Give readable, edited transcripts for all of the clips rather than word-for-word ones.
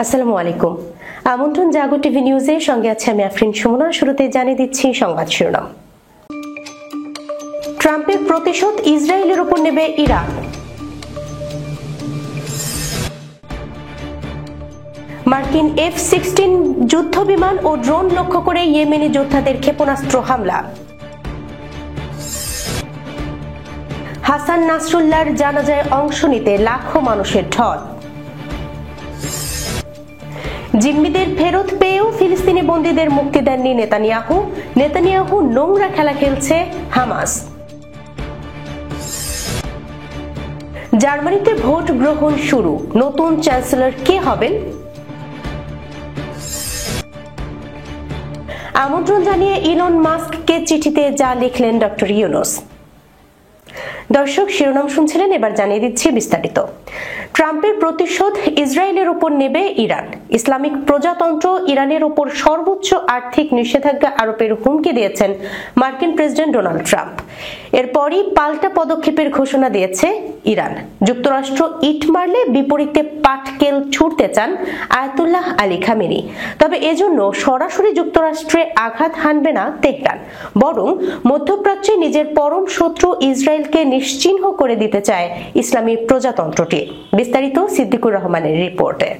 আসসালামু আলাইকুম। আমন্ত্রণ জাগো টিভি নিউজের সঙ্গে আছে আমি আফরিন সুমনা। শুরুতে জানিয়ে দিচ্ছি সংবাদ শিরোনাম। ট্রাম্পের প্রতিশোধ ইসরায়েলের উপর নেবে ইরান। মার্কিন F-16 যুদ্ধ বিমান ও ড্রোন লক্ষ্য করে ইয়েমেনি যোদ্ধাদের ক্ষেপণাস্ত্র হামলা। হাসান নাসরুল্লাহর জানাজায় অংশ নিতে লাখো মানুষের ঢল। জিম্মিদের ফেরত পেয়েও ফিলিস্তিনি বন্দীদের মুক্তি দেননি নেতানিয়াহু নোংরা খেলা খেলছে হামাস। জার্মানিতে ভোট গ্রহণ শুরু, নতুন চ্যান্সেলর কে হবেন? আমন্ত্রণ জানিয়ে ইলন মাস্ককে চিঠিতে যা লিখলেন ডক্টর ইউনুস। দর্শক, শিরোনাম শুনছিলেন, এবার জানিয়ে দিচ্ছি বিস্তারিত। ট্রাম্পের প্রতিশোধ ইসরায়েলের উপর নেবে ইরান। ইসলামিক প্রজাতন্ত্র ইরানের উপর সর্বোচ্চ আর্থিক নিষেধাজ্ঞা আরোপের হুমকি দিয়েছেন মার্কিন প্রেসিডেন্ট ডোনাল্ড ট্রাম্প। এরপরই পাল্টা পদক্ষেপের ঘোষণা দিয়েছে ইরান। যুক্তরাষ্ট্র ইট মারলে বিপরীতে পাটকেল ছুড়তে চান আয়াতুল্লাহ আলী খামেনি। তবে এজন্য সরাসরি যুক্তরাষ্ট্রে আঘাত হানবে না তেহরান, বরং মধ্যপ্রাচ্যে নিজের পরম শত্রু ইসরায়েলকে নিশ্চিহ্ন করে দিতে চায় ইসলামী প্রজাতন্ত্রটি। বিস্তারিত সিদ্দিকুর রহমানের রিপোর্টে।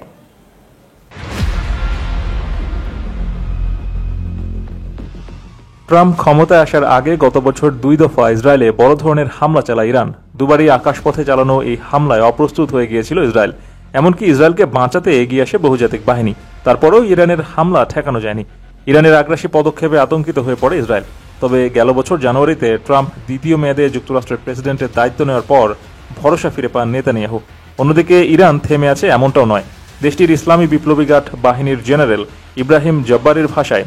ট্রাম্প ক্ষমতায় আসার আগে গত বছর 2 দফা ইসরায়েলে বড় ধরনের হামলা চালায় ইরান। দুবারই আকাশপথে চালানো এই হামলায় অপ্রস্তুত হয়ে গিয়েছিল ইসরায়েল। এমনকি ইসরায়েলকে বাঁচাতে এগিয়ে আসে বহুজাতিক বাহিনী। তারপরেও ইরানের হামলা ঠেকানো যায়নি। ইরানের আগ্রাসী পদক্ষেপে আতঙ্কিত হয়ে পড়ে ইসরায়েল। তবে গেল বছর জানুয়ারিতে ট্রাম্প দ্বিতীয় মেয়াদে যুক্তরাষ্ট্রের প্রেসিডেন্টের দায়িত্ব নেওয়ার পর ভরসা ফিরে পান নেতানিয়াহু। অন্যদিকে ইরান থেমে আছে এমনটাও নয়। দেশটির ইসলামী বিপ্লবী গার্ড বাহিনীর জেনারেল ইব্রাহিম জব্বারির ভাষায়,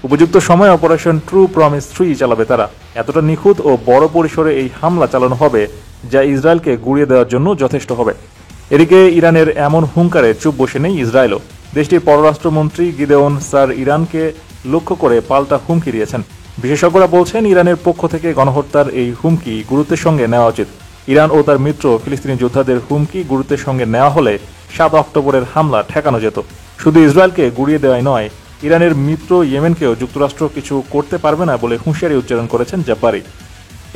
উপযুক্ত সময় অপারেশন ট্রু প্রমিস 3 চালাবে তারা। এতটা নিখুঁত ও বড় পরিসরে এই হামলা চালানো হবে যা ইসরায়েলকে গুঁড়িয়ে দেওয়ার জন্য যথেষ্ট হবে। এদিকে ইরানের এমন হুঙ্কারে চুপ বসে নেই ইসরায়েলও। দেশটির পররাষ্ট্রমন্ত্রী গিদেওন স্যার ইরানকে লক্ষ্য করে পাল্টা হুমকি দিয়েছেন। বিশেষজ্ঞরা বলছেন, ইরানের পক্ষ থেকে গণহত্যার এই হুমকি গুরুত্বের সঙ্গে নেওয়া উচিত। ইরান ও তার মিত্র ফিলিস্তিনি যোদ্ধাদের হুমকি গুরুত্বের সঙ্গে নেওয়া হলে 7 অক্টোবরের হামলা ঠেকানো যেত। শুধু ইসরায়েলকে গুঁড়িয়ে দেওয়াই নয়, ইরানের মিত্র ইয়েমেনকেও যুক্তরাষ্ট্র কিছু করতে পারবে না বলে হুঁশিয়ারি উচ্চারণ করেছেন জব্বারি।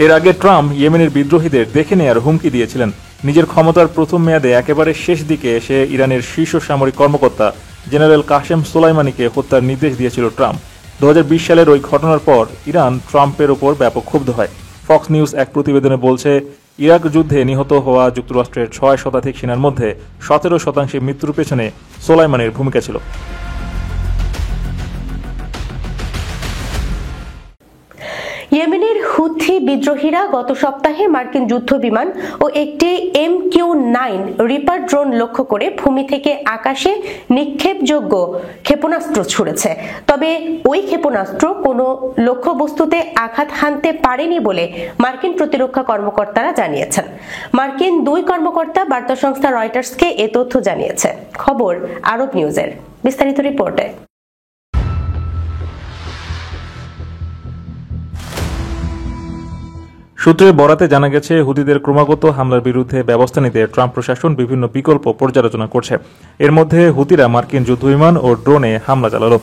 এর আগে ট্রাম্প ইয়েমেনের বিদ্রোহীদের দেখে নেয়ার হুমকি দিয়েছিলেন। নিজের ক্ষমতার প্রথম মেয়াদে একেবারে শেষ দিকে এসে ইরানের শীর্ষ সামরিক কর্মকর্তা জেনারেল কাশেম সোলাইমানিকে হত্যার নির্দেশ দিয়েছিল ট্রাম্প। 2020 সালের ওই ঘটনার পর ইরান ট্রাম্পের ওপর ব্যাপক ক্ষুব্ধ হয়। ফক্স নিউজ এক প্রতিবেদনে বলছে, ইরাক যুদ্ধে নিহত হওয়া যুক্তরাষ্ট্রের 6 শতাধিক সেনার মধ্যে 17% মৃত্যুর পেছনে সোলাইমানির ভূমিকা ছিল। ইয়েমেনের হুথি বিদ্রোহীরা গত সপ্তাহে মার্কিন যুদ্ধ বিমান ও একটি MQ-9 রিপার ড্রোন লক্ষ্য করে ভূমি থেকে আকাশে নিক্ষেপযোগ্য ক্ষেপণাস্ত্র ছুড়েছে। তবে ওই ক্ষেপণাস্ত্র কোনো লক্ষ্যবস্তুতে আঘাত হানতে পারেনি বলে মার্কিন প্রতিরক্ষা কর্মকর্তারা জানিয়েছেন। মার্কিন 2 কর্মকর্তা বার্তা সংস্থা রয়টার্সকে এ তথ্য জানিয়েছে। খবর আরব নিউজের। বিস্তারিত রিপোর্টে। সূত্রের বরাতে জানা গেছে, হুতিদের ক্রমাগত হামলার বিরুদ্ধে ব্যবস্থা নিতে ট্রাম্প প্রশাসন বিভিন্ন বিকল্প পর্যালোচনা করছে। এর মধ্যে হুতিরা মার্কিন যুদ্ধবিমান ও ড্রোনে হামলা চালালো।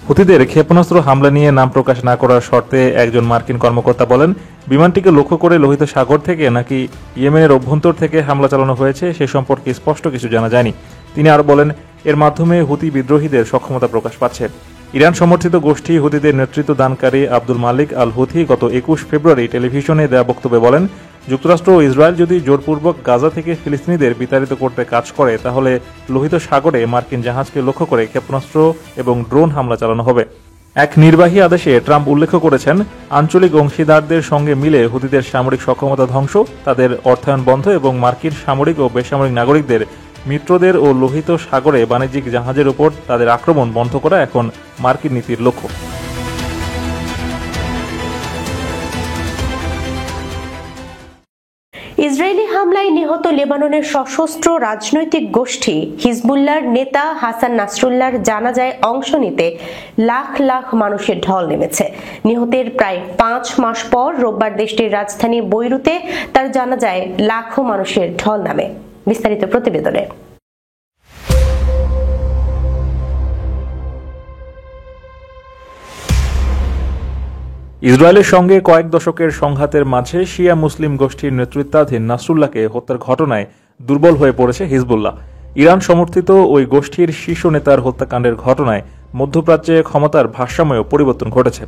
হুতিদের ক্ষেপণাস্ত্র হামলা নিয়ে নাম প্রকাশ না করার শর্তে একজন মার্কিন কর্মকর্তা বলেন, বিমানটিকে লক্ষ্য করে লোহিত সাগর থেকে নাকি ইয়েমেনের অভ্যন্তর থেকে হামলা চালানো হয়েছে সে সম্পর্কে স্পষ্ট কিছু জানা যায়নি। তিনি আরও বলেন, এর মাধ্যমে হুতি বিদ্রোহীদের সক্ষমতা প্রকাশ পাচ্ছে। ইরান সমর্থিত গোষ্ঠী হুতিদের নেতৃত্ব দানকারী আব্দুল মালিক আল হুথি গত 21 ফেব্রুয়ারি টেলিভিশনে দেয়া বক্তব্যে বলেন, যুক্তরাষ্ট্র ও ইসরায়েল যদি জোরপূর্বক গাজা থেকে ফিলিস্তিনিদের বিতাড়িত করতে কাজ করে, তাহলে লোহিত সাগরে মার্কিন জাহাজকে লক্ষ্য করে ক্ষেপণাস্ত্র এবং ড্রোন হামলা চালানো হবে। এক নির্বাহী আদেশে ট্রাম্প উল্লেখ করেছেন, আঞ্চলিক অংশীদারদের সঙ্গে মিলে হুতিদের সামরিক সক্ষমতা ধ্বংস, তাদের অর্থায়ন বন্ধ এবং মার্কিন সামরিক ও বেসামরিক নাগরিকদের, মিত্রদের ও লোহিত সাগরে বাণিজ্যিক জাহাজের উপর তাদের আক্রমণ বন্ধ করা এখন মার্কিন নীতির লক্ষ্য। ইসরায়েলি হামলায় নিহত লেবাননের সশস্ত্র রাজনৈতিক গোষ্ঠী হিজবুল্লাহর নেতা হাসান নাসরুল্লাহর জানাজায় অংশ নিতে লাখ লাখ মানুষের ঢল নেমেছে। নিহতের প্রায় 5 মাস পর রোববার দেশটির রাজধানী বৈরুতে তার জানাজায় লাখো মানুষের ঢল নামে। বিস্তারিত প্রতিবেদনে। ইসরায়েলের সঙ্গে কয়েক দশকের সংঘাতের মাঝে শিয়া মুসলিম গোষ্ঠীর নেতৃত্বাধীন নাসরুল্লাহকে হত্যার ঘটনায় দুর্বল হয়ে পড়েছে হিজবুল্লাহ। ইরান সমর্থিত ওই গোষ্ঠীর শীর্ষ নেতার হত্যাকাণ্ডের ঘটনায় মধ্যপ্রাচ্যে ক্ষমতার ভারসাম্যেও পরিবর্তন ঘটেছে।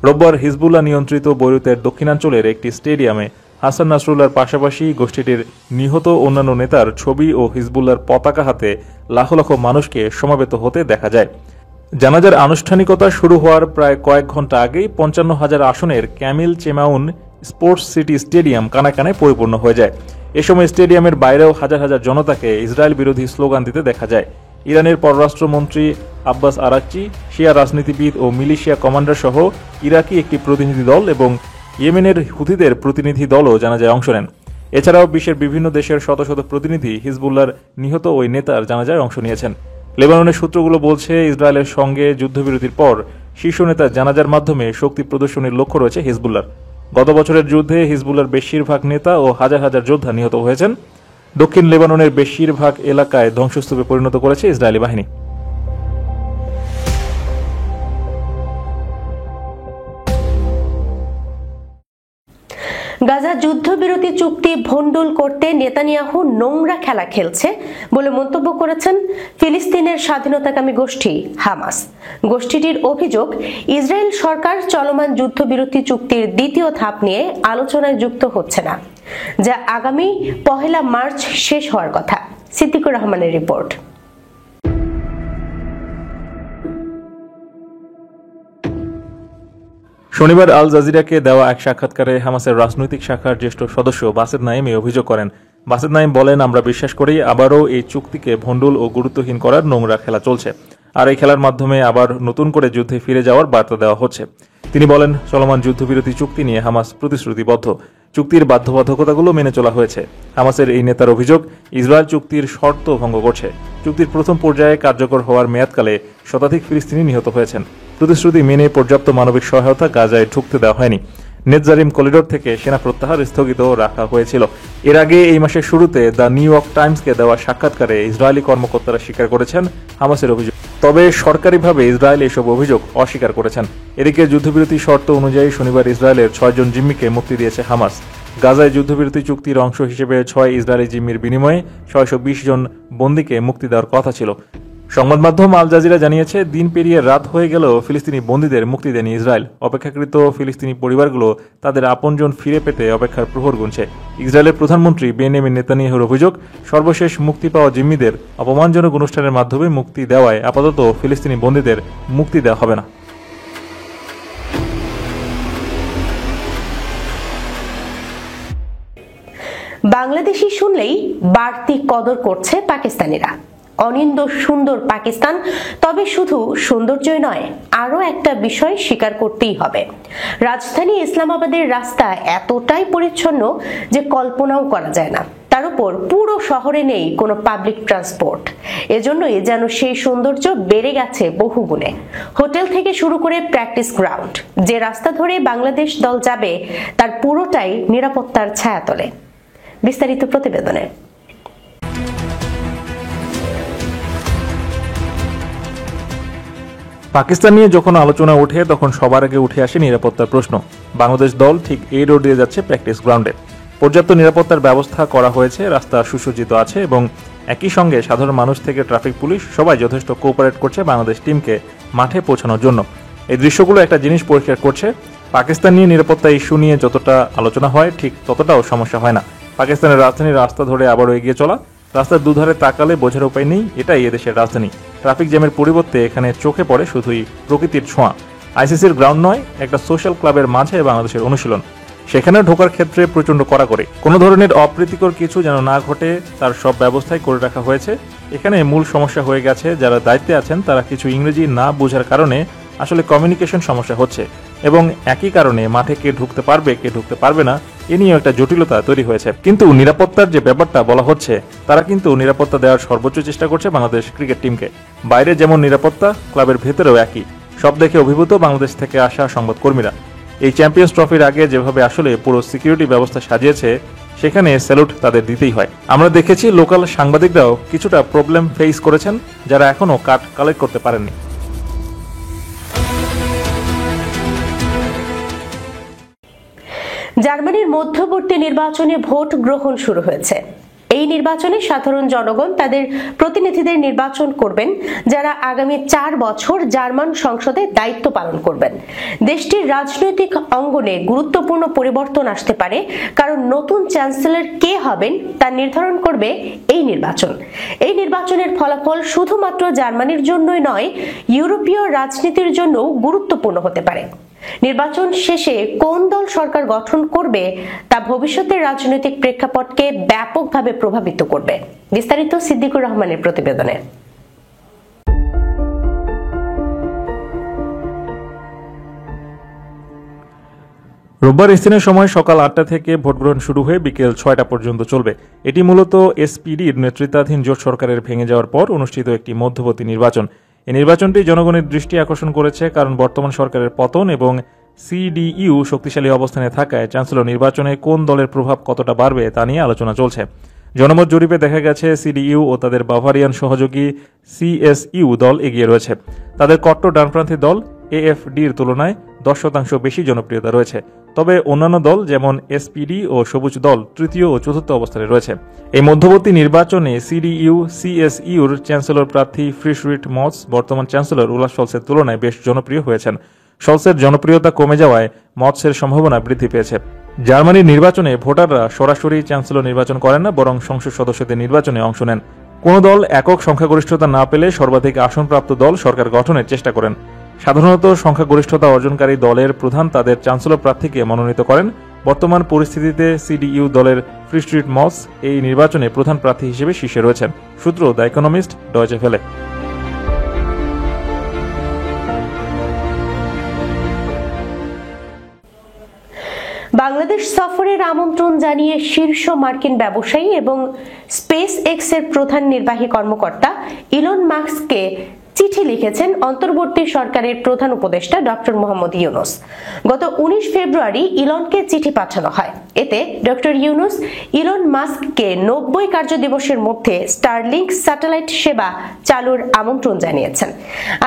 রোববার হিজবুল্লাহ নিয়ন্ত্রিত বৈরুতের দক্ষিণাঞ্চলের একটি স্টেডিয়ামে হাসান নাসরুল্লাহর পাশাপাশি গোষ্ঠীটির নিহত অন্যান্য নেতার ছবি ও হিজবুল্লাহর পতাকা হাতে লাখ লাখ মানুষকে সমবেত হতে দেখা যায়। জানাজার আনুষ্ঠানিকতা শুরু হওয়ার প্রায় কয়েক ঘণ্টা আগেই ৫৫,০০০ আসনের ক্যামিল চেমাউন স্পোর্টস সিটি স্টেডিয়াম কানায় কানায় পরিপূর্ণ হয়ে যায়। এ সময় স্টেডিয়ামের বাইরেও হাজার হাজার জনতাকে ইসরায়েল বিরোধী স্লোগান দিতে দেখা যায়। ইরানের পররাষ্ট্রমন্ত্রী আব্বাস আরাকচি, শিয়া রাজনীতিবিদ ও মিলিশিয়া কমান্ডার সহ ইরাকি একটি প্রতিনিধি দল এবং ইয়েমেনের হুথিদের প্রতিনিধি দলও জানাজায় অংশ নেন। এছাড়াও বিশ্বের বিভিন্ন দেশের শত শত প্রতিনিধি হিজবুল্লাহর নিহত ওই নেতার জানাজায় অংশ নিয়েছেন। লেবাননের সূত্রগুলো বলছে, ইসরায়েলের সঙ্গে যুদ্ধবিরতির পর শীর্ষ নেতার জানাজার মাধ্যমে শক্তি প্রদর্শনের লক্ষ্য রয়েছে হিজবুল্লাহর। গত বছরের যুদ্ধে হিজবুল্লাহর বেশিরভাগ নেতা ও হাজার হাজার যোদ্ধা নিহত হয়েছেন। দক্ষিণ লেবাননের বেশিরভাগ এলাকায় ধ্বংসস্তূপে পরিণত করেছে ইসরায়েলি বাহিনী। গাজা যুদ্ধবিরতি চুক্তি ভণ্ডুল করতে নেতানিয়াহু নোংরা খেলা খেলছে বলে মন্তব্য করেছেন ফিলিস্তিনের স্বাধীনতাকামী গোষ্ঠী হামাস। গোষ্ঠীটির অভিযোগ, ইসরায়েল সরকার চলমান যুদ্ধবিরতি চুক্তির দ্বিতীয় ধাপ নিয়ে আলোচনায় যুক্ত হচ্ছে না, যা আগামী ১ মার্চ শেষ হওয়ার কথা। সিদ্দিকুর রহমানের রিপোর্ট। শনিবার আল জাজিরাকে দেওয়া এক সাক্ষাৎকারে হামাসের রাজনৈতিক শাখার জ্যেষ্ঠ সদস্য বাসেদ নাইম এই অভিযোগ করেন। বাসেদ নাইম বলেন, আমরা বিশ্বাস করি আবারও এই চুক্তিকে ভণ্ডুল ও গুরুত্বহীন করার নোংরা খেলা চলছে, আর এই খেলার মাধ্যমে আবার নতুন করে যুদ্ধে ফিরে যাওয়ার বার্তা দেওয়া হচ্ছে। তিনি বলেন, চলমান যুদ্ধবিরতি চুক্তি নিয়ে হামাস প্রতিশ্রুতিবদ্ধ, চুক্তির বাধ্যবাধকতাগুলো মেনে চলা হয়েছে। হামাসের এই নেতার অভিযোগ, ইসরায়েল চুক্তির শর্ত ভঙ্গ করছে। চুক্তির প্রথম পর্যায়ে কার্যকর হওয়ার মেয়াদকালে শতাধিক ফিলিস্তিনি নিহত হয়েছেন। প্রতিশ্রুতি মেনে পর্যাপ্ত মানবিক সহায়তা গাজায় ঢুকতে দেওয়া হয়নি। নেতজারিম করিডোর থেকে সেনা প্রত্যাহার স্থগিত রাখা হয়েছিল। এর আগে এই মাসের শুরুতে দ্য নিউ ইয়র্ক টাইমসকে দেওয়া সাক্ষাৎকারে ইসরায়েলি কর্মকর্তারা স্বীকার করেছেন হামাসের অভিযোগ, তবে সরকারিভাবে ইসরায়েল এসব অভিযোগ অস্বীকার করেছেন। এদিকে যুদ্ধবিরতি শর্ত অনুযায়ী শনিবার ইসরায়েলের ৬ জন জিম্মিকে মুক্তি দিয়েছে হামাস। গাজায় যুদ্ধবিরতি চুক্তির অংশ হিসেবে ৬ ইসরায়েলি জিম্মির বিনিময়ে ৬২০ জন বন্দীকে মুক্তি দেওয়ার কথা ছিল। সংবাদ মাধ্যম আল জাজিরা জানিয়েছে, দিন পেরিয়ে রাত হয়ে গেলেও ফিলিস্তিনি বন্দীদের মুক্তি দেয়নি ইসরায়েল। অপেক্ষাকৃত ফিলিস্তিনি পরিবারগুলো তাদের আপনজন ফিরে পেতে অপেক্ষার প্রহর গুনছে। ইসরায়েলের প্রধানমন্ত্রী বেনিয়ামিন নেতানিয়াহুর অভিযোগ, সর্বশেষ মুক্তি পাওয়া জিম্মিদের অপমানজনক অনুষ্ঠানের মাধ্যমে মুক্তি দেওয়ায় আপাতত ফিলিস্তিনি বন্দীদের মুক্তি দেওয়া হবে না। বাংলাদেশি শুনলেই বাড়তি কদর করছে পাকিস্তানিরা। অনিন্দ সুন্দর পাকিস্তান, তবে শুধু সৌন্দর্যই নয়, আরো একটা বিষয় স্বীকার করতেই হবে। রাজধানী ইসলামাবাদের রাস্তা এতটাই পরিচ্ছন্ন যে কল্পনাও করা যায় না। তার উপর পুরো শহরে নেই কোনো পাবলিক ট্রান্সপোর্ট। এজন্যই যেন সেই সৌন্দর্য বেড়ে গেছে বহুগুণে। হোটেল থেকে শুরু করে প্র্যাকটিস গ্রাউন্ড, যে রাস্তা ধরে বাংলাদেশ দল যাবে তার পুরোটাই নিরাপত্তার ছায়াতলে। বিস্তারিত প্রতিবেদনে। পাকিস্তান নিয়ে যখন আলোচনা ওঠে তখন সবার আগে উঠে আসে নিরাপত্তার প্রশ্ন। বাংলাদেশ দল ঠিক এই রোড দিয়ে যাচ্ছে প্র্যাকটিস গ্রাউন্ডে। পর্যাপ্ত নিরাপত্তার ব্যবস্থা করা হয়েছে, রাস্তা সুসজ্জিত আছে এবং একই সঙ্গে সাধারণ মানুষ থেকে ট্রাফিক পুলিশ সবাই যথেষ্ট কোঅপারেট করছে বাংলাদেশ টিমকে মাঠে পৌঁছানোর জন্য। এই দৃশ্যগুলো একটা জিনিস পরিষ্কার করছে, পাকিস্তান নিয়ে নিরাপত্তা ইস্যু নিয়ে যতটা আলোচনা হয় ঠিক ততটাও সমস্যা হয় না। পাকিস্তানের রাজধানীর রাস্তা ধরে আবারও এগিয়ে চলা, রাস্তার দুধারে তাকালে বোঝার উপায় নেই এটাই এদেশের রাজধানী। ট্রাফিক জ্যামের পরিবর্তে এখানে চোখে পড়ে শুধুই প্রকৃতির ছোঁয়া। আইসিসির গ্রাউন্ড নয়, একটা সোশ্যাল ক্লাবের মাঝে বাংলাদেশের অনুশীলন। সেখানে ঢোকার ক্ষেত্রে প্রচণ্ড কড়াকড়ি, কোনো ধরনের অপ্রীতিকর কিছু যেন না ঘটে তার সব ব্যবস্থাই করে রাখা হয়েছে। এখানে মূল সমস্যা হয়ে গেছে, যারা দায়িত্বে আছেন তারা কিছু ইংরেজি না বোঝার কারণে আসলে কমিউনিকেশন সমস্যা হচ্ছে এবং একই কারণে মাঠে কে ঢুকতে পারবে কে ঢুকতে পারবে না এ নিয়ে একটা জটিলতা তৈরি হয়েছে। কিন্তু নিরাপত্তার যে ব্যাপারটা বলা হচ্ছে, তারা কিন্তু নিরাপত্তা দেওয়ার সর্বোচ্চ চেষ্টা করছে বাংলাদেশ ক্রিকেট টিমকে। বাইরে যেমন নিরাপত্তা, ক্লাবের ভেতরেও একই। সব দেখে অভিভূত বাংলাদেশ থেকে আসা সংবাদকর্মীরা। এই চ্যাম্পিয়ন্স ট্রফির আগে যেভাবে আসলে পুরো সিকিউরিটি ব্যবস্থা সাজিয়েছে, সেখানে স্যালুট তাদের দিতেই হয়। আমরা দেখেছি লোকাল সাংবাদিকরাও কিছুটা প্রবলেম ফেস করেছেন, যারা এখনও কাট কালেক্ট করতে পারেননি। জার্মানির মধ্যবর্তী নির্বাচনে ভোট গ্রহণ শুরু হয়েছে। এই নির্বাচনে সাধারণ জনগণ তাদের প্রতিনিধিদের নির্বাচন করবেন, যারা আগামী 4 বছর জার্মান সংসদে দায়িত্ব পালন করবেন। দেশটির রাজনৈতিক অঙ্গনে গুরুত্বপূর্ণ পরিবর্তন আসতে পারে, কারণ নতুন চ্যান্সেলর কে হবেন তা নির্ধারণ করবে এই নির্বাচন। এই নির্বাচনের ফলাফল শুধুমাত্র জার্মানির জন্যই নয়, ইউরোপীয় রাজনীতির জন্যও গুরুত্বপূর্ণ হতে পারে। নির্বাচন শেষে কোন দল সরকার গঠন করবে তা ভবিষ্যতের রাজনৈতিক প্রেক্ষাপটকে ব্যাপকভাবে প্রভাবিত করবে। বিস্তারিত সিদ্দিকুর রহমানের প্রতিবেদনে। রোববার স্থানীয় সময় সকাল 8টা থেকে ভোট গ্রহণ শুরু হয়ে বিকেল 6টা পর্যন্ত চলবে। এটি মূলত এসপিডির নেতৃত্বাধীন জোট সরকারের ভেঙে যাওয়ার পর অনুষ্ঠিত একটি মধ্যবর্তী নির্বাচন। এই নির্বাচনটি জনগণের দৃষ্টি আকর্ষণ করেছে, কারণ বর্তমান সরকারের পতন এবং সিডিইউ শক্তিশালী অবস্থানে থাকায় চ্যান্সেলর নির্বাচনে কোন দলের প্রভাব কতটা বাড়বে তা নিয়ে আলোচনা চলছে। জনমত জরিপে দেখা গেছে সিডিইউ ও তাদের বাভারিয়ান সহযোগী সিএসইউ দল এগিয়ে রয়েছে। তাদের কট্টর ডানপন্থী দল এএফডির তুলনায় 10% বেশি জনপ্রিয়তা রয়েছে। তবে অন্যান্য দল যেমন এসপিডি ও সবুজ দল তৃতীয় ও চতুর্থ অবস্থানে রয়েছে। এই মধ্যবর্তী নির্বাচনে সিডিইউ সিএসইউর চ্যান্সেলর প্রার্থী ফ্রিডরিখ মর্জ বর্তমান চ্যান্সেলর ওলাফ শলসের তুলনায় বেশ জনপ্রিয় হয়েছেন। শলসের জনপ্রিয়তা কমে যাওয়ায় মর্জের সম্ভাবনা বৃদ্ধি পেয়েছে। জার্মানির নির্বাচনে ভোটাররা সরাসরি চ্যান্সেলর নির্বাচন করেন না, বরং সংসদ সদস্যদের নির্বাচনে অংশ নেন। কোন দল একক সংখ্যাগরিষ্ঠতা না পেলে সর্বাধিক আসনপ্রাপ্ত দল সরকার গঠনের চেষ্টা করেন। সাধারণত সংখ্যাগরিষ্ঠতা অর্জনকারী দলের প্রধান তাদের চ্যান্সেলর প্রার্থীকে মনোনীত করেন। বর্তমান পরিস্থিতিতে সিডিইউ দলের ফ্রিডরিখ মর্জ এই নির্বাচনে প্রধান প্রার্থী হিসেবে শীর্ষে রয়েছেন। সূত্র the economist, Deutsche Welle. Bangladesh সফরের আমন্ত্রণ জানিয়ে শীর্ষ মার্কিন ব্যবসায়ী এবং স্পেস এক্স এর প্রধান নির্বাহী কর্মকর্তা ইলন মাস্ককে চিঠি লিখেছেন অন্তর্বর্তী সরকারের প্রধান উপদেষ্টা ডক্টর মোহাম্মদ ইউনূস। গত 19 ফেব্রুয়ারি ইলনকে চিঠি পাঠানো হয়। এতে ডক্টর ইউনূস ইলন মাস্ককে 90 কার্যদিবসের মধ্যে স্টারলিংক স্যাটেলাইট সেবা চালুর আমন্ত্রণ জানিয়েছেন।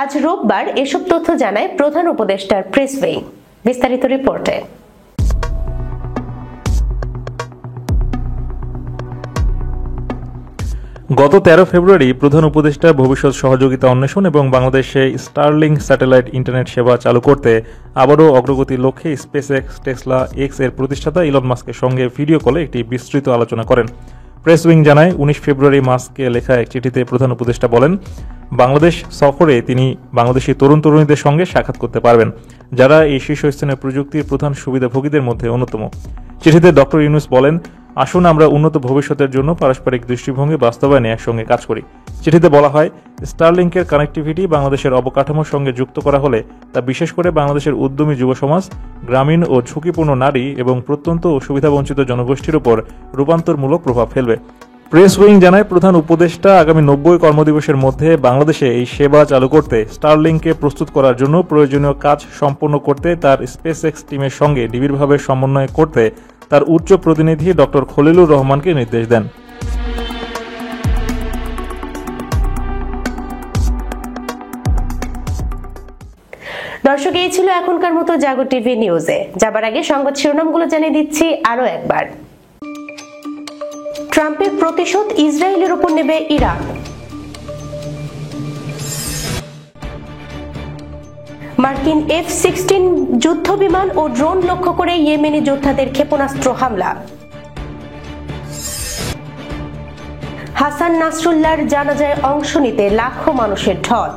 আজ রোববার এসব তথ্য জানায় প্রধান উপদেষ্টার প্রেস উইং। বিস্তারিত রিপোর্টে। গত 13 ফেব্রুয়ারি প্রধান উপদেষ্টা ভবিষ্যৎ সহযোগিতা অন্বেষণ এবং বাংলাদেশে স্টারলিংক স্যাটেলাইট ইন্টারনেট সেবা চালু করতে আবারও অগ্রগতির লক্ষ্যে স্পেস এক্স টেসলা এক্স এর প্রতিষ্ঠাতা ইলন মাস্কের সঙ্গে ভিডিও কলে একটি বিস্তৃত আলোচনা করেন। প্রেস উইং জানায় 19 ফেব্রুয়ারি মাস্ককে লেখা এক চিঠিতে প্রধান উপদেষ্টা বলেন, বাংলাদেশ সফরে তিনি বাংলাদেশি তরুণ তরুণীদের সঙ্গে সাক্ষাৎ করতে পারবেন, যারা এই শীর্ষস্থানীয় প্রযুক্তির প্রধান সুবিধাভোগীদের মধ্যে অন্যতম। চিঠিতে ডক্টর ইউনূস বলেন, আসুন আমরা উন্নত ভবিষ্যতের জন্য পারস্পরিক দৃষ্টিভঙ্গি বাস্তবায়নে একসঙ্গে কাজ করি। চিঠিতে বলা হয়, স্টারলিংকের কানেক্টিভিটি বাংলাদেশের অবকাঠামোর সঙ্গে যুক্ত করা হলে তা বিশেষ করে বাংলাদেশের উদ্যমী যুব সমাজ, গ্রামীণ ও ঝুঁকিপূর্ণ নারী এবং প্রত্যন্ত ও সুবিধাবঞ্চিত জনগোষ্ঠীর উপর রূপান্তরমূলক প্রভাব ফেলবে। প্রেস উইং জানায়, প্রধান উপদেষ্টা আগামী 90 কর্মদিবসের মধ্যে বাংলাদেশে এই সেবা চালু করতে স্টারলিংককে প্রস্তুত করার জন্য প্রয়োজনীয় কাজ সম্পন্ন করতে তার স্পেস এক্স টিমের সঙ্গে নিবিড়ভাবে সমন্বয় করতে তার উচ্চ প্রতিনিধি ডক্টর খলিলুর রহমানকে নির্দেশ দেন। দর্শক, এই ছিল এখনকার মতো জাগো টিভি নিউজে। যাবার আগে সংবাদ শিরোনামগুলো জানিয়ে দিচ্ছি আরো একবার। ট্রাম্পের প্রতিশোধ ইসরায়েলের উপর নেবে ইরান। মার্কিন F-16 যুদ্ধ বিমান ও ড্রোন লক্ষ্য করে ইয়েমেনি যোদ্ধাদের ক্ষেপণাস্ত্র হামলা। হাসান নাসরুল্লাহর জানাজায় অংশ নিতে লাখো মানুষের ঢল।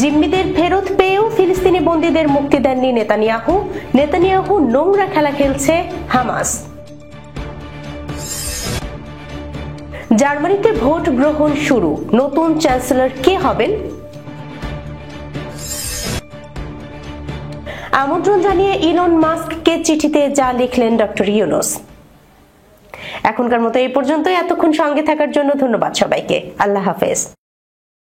জিম্মিদের ফেরত পেয়েও ফিলিস্তিনি বন্দীদের মুক্তি দেননি নেতানিয়াহু নোংরা খেলা খেলছে হামাস। জার্মানিতে ভোট গ্রহণ শুরু, নতুন চ্যান্সেলর কে হবেন? আমন্ত্রণ জানিয়ে ইলন মাস্ককে চিঠিতে যা লিখলেন ডক্টর ইউনূস। এখনকার মতো এই পর্যন্তই। এতক্ষণ সঙ্গে থাকার জন্য ধন্যবাদ সবাইকে। আল্লাহ হাফেজ।